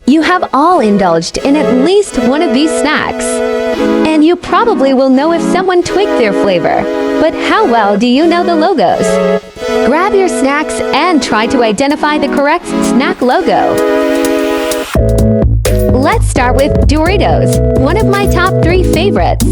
You have all indulged in at least one of these snacks. And you probably will know if someone tweaked their flavor. But how well do you know the logos? Grab your snacks and try to identify the correct snack logo. Let's start with Doritos, one of my top 3 favorites.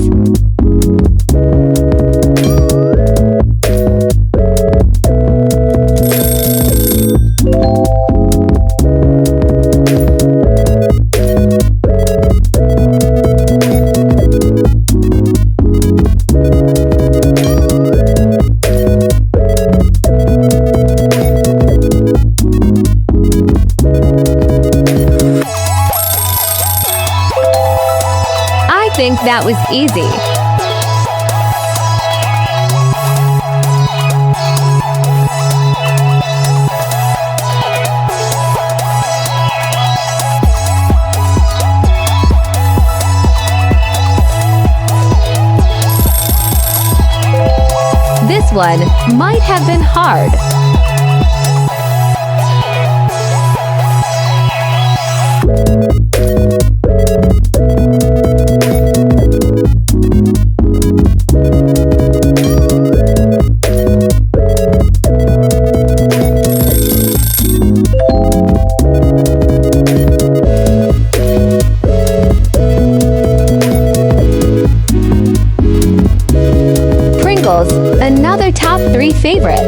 I think that was easy. This one might have been hard. Another top 3 favorite.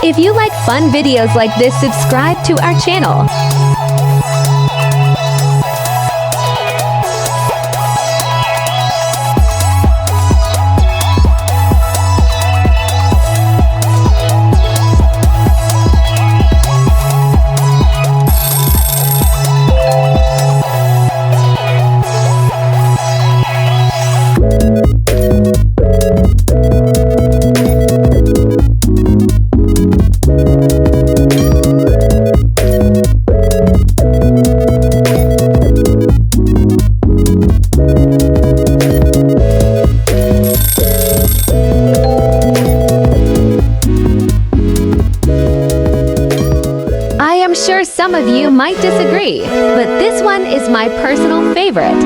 If you like fun videos like this, subscribe to our channel. I'm sure some of you might disagree, but this one is my personal favorite.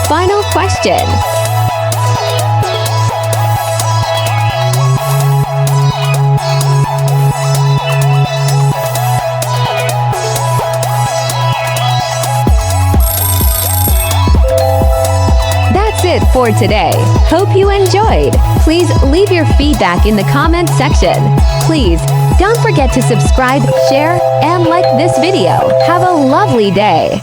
Final question. That's it for today. Hope you enjoyed. Please leave your feedback in the comment section. Please don't forget to subscribe, share, and like this video. Have a lovely day.